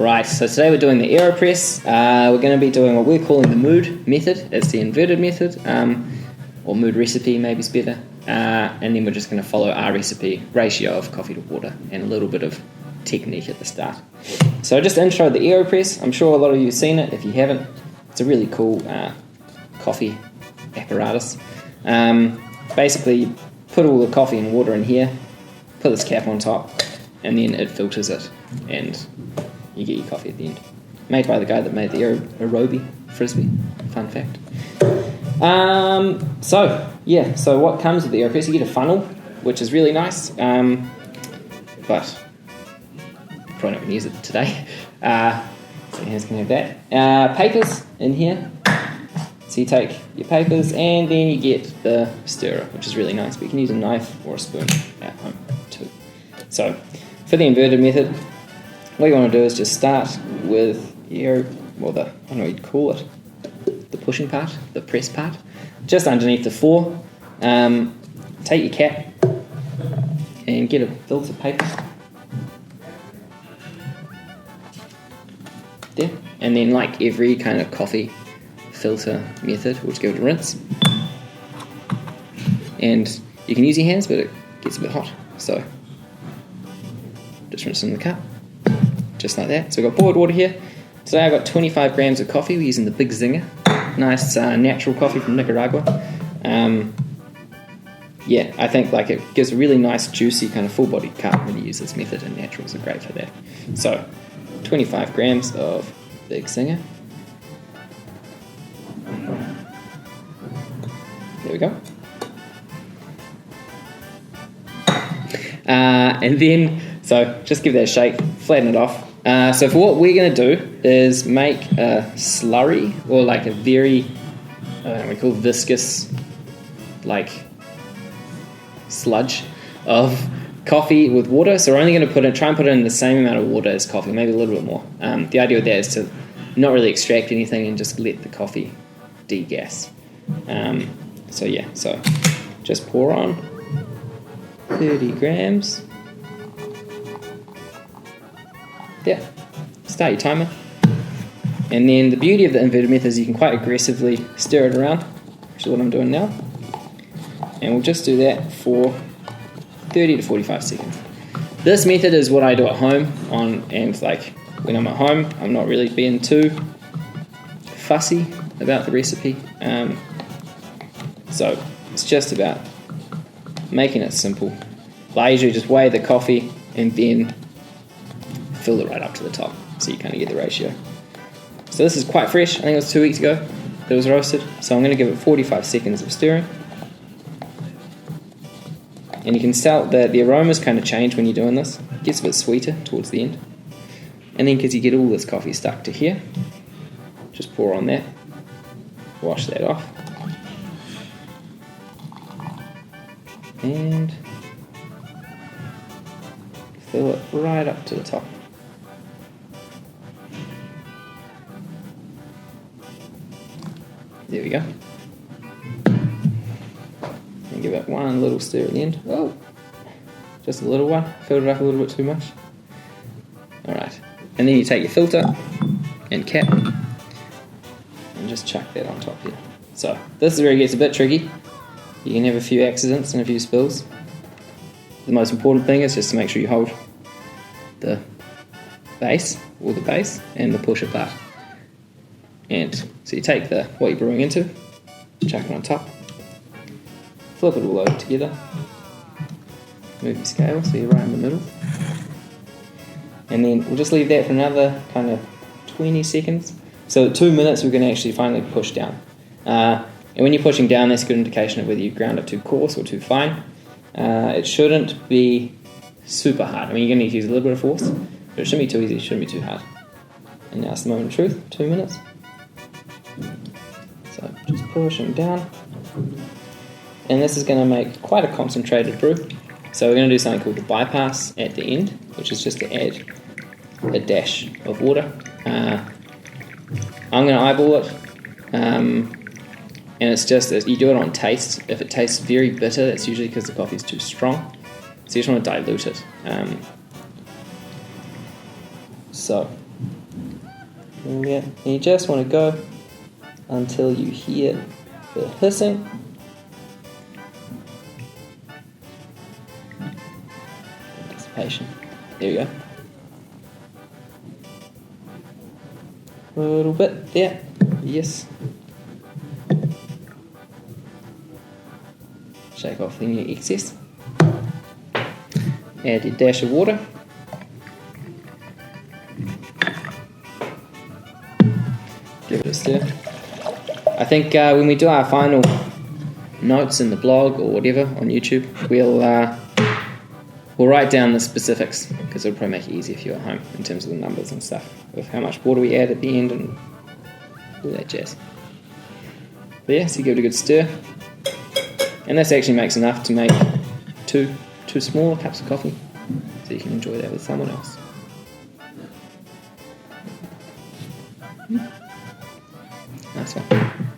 Right, so today we're doing the AeroPress. We're going to be doing what we're calling the mood method. It's the inverted method, or mood recipe maybe is better. And then we're just going to follow our recipe, ratio of coffee to water, and a little bit of technique at the start. So just intro the AeroPress. I'm sure a lot of you have seen it. If you haven't, it's a really cool coffee apparatus. Basically, you put all the coffee and water in here, put this cap on top, and then it filters it, and you get your coffee at the end. Made by the guy that made the Aerobi Frisbee. Fun fact. So what comes with the AeroPress? You get a funnel, which is really nice, but probably not going to use it today. So here's going to have that. Papers in here. So you take your papers and then you get the stirrer, which is really nice, but you can use a knife or a spoon at home too. So for the inverted method, what you want to do is just start with I don't know what you'd call it, the pushing part, the press part, just underneath the floor. Take your cap and get a filter paper there, and then like every kind of coffee filter method, we'll just give it a rinse. And you can use your hands, but it gets a bit hot, so just rinse in the cup, just like that. So we've got boiled water here. Today I've got 25 grams of coffee. We're using the Big Zinger, nice natural coffee from Nicaragua. I think like it gives a really nice juicy kind of full-bodied cup when you use this method, and naturals are great for that. So 25 grams of Big Zinger. There we go. And then, so just give that a shake, flatten it off. So for what we're going to do is make a slurry, or like a very, we call viscous, like sludge of coffee with water. So we're only going to try and put it in the same amount of water as coffee, maybe a little bit more. The idea with that is to not really extract anything and just let the coffee degas. So just pour on 30 grams. There. Start your timer. And then the beauty of the inverted method is you can quite aggressively stir it around, which is what I'm doing now. And we'll just do that for 30 to 45 seconds. This method is what I do at home, and like when I'm at home, I'm not really being too fussy about the recipe. So it's just about making it simple. I usually just weigh the coffee and then fill it right up to the top, so you kind of get the ratio. So this is quite fresh. I think it was 2 weeks ago that it was roasted. So I'm going to give it 45 seconds of stirring. And you can tell that the aromas kind of change when you're doing this. It gets a bit sweeter towards the end. And then because you get all this coffee stuck to here, just pour on that, wash that off, and fill it right up to the top. There we go. And give it one little stir at the end. Oh, just a little one. Filled it up a little bit too much. Alright. And then you take your filter and cap and just chuck that on top here. So this is where it gets a bit tricky. You can have a few accidents and a few spills. The most important thing is just to make sure you hold the base, and the push apart. And so you take what you're brewing into, chuck it on top, flip it all over together, move your scale so you're right in the middle, and then we'll just leave that for another kind of 20 seconds. So at 2 minutes we're going to actually finally push down. And when you're pushing down, that's a good indication of whether you ground it too coarse or too fine. It shouldn't be super hard. I mean, you're going to need to use a little bit of force, but it shouldn't be too easy, it shouldn't be too hard. And now it's the moment of truth, 2 minutes. So just pushing down. And this is going to make quite a concentrated brew. So we're going to do something called the bypass at the end, which is just to add a dash of water. I'm going to eyeball it. And it's just that you do it on taste. If it tastes very bitter, that's usually because the coffee is too strong. So you just want to dilute it. So Yeah, and you just want to go until you hear the hissing. Dissipation. There we go. A little bit there. Yes. Shake off any excess. Add your dash of water. Give it a stir. I think when we do our final notes in the blog or whatever on YouTube, we'll write down the specifics, because it'll probably make it easier for you at home in terms of the numbers and stuff of how much water we add at the end and all that jazz. But yeah, so you give it a good stir, and this actually makes enough to make two smaller cups of coffee, so you can enjoy that with someone else. Nice one.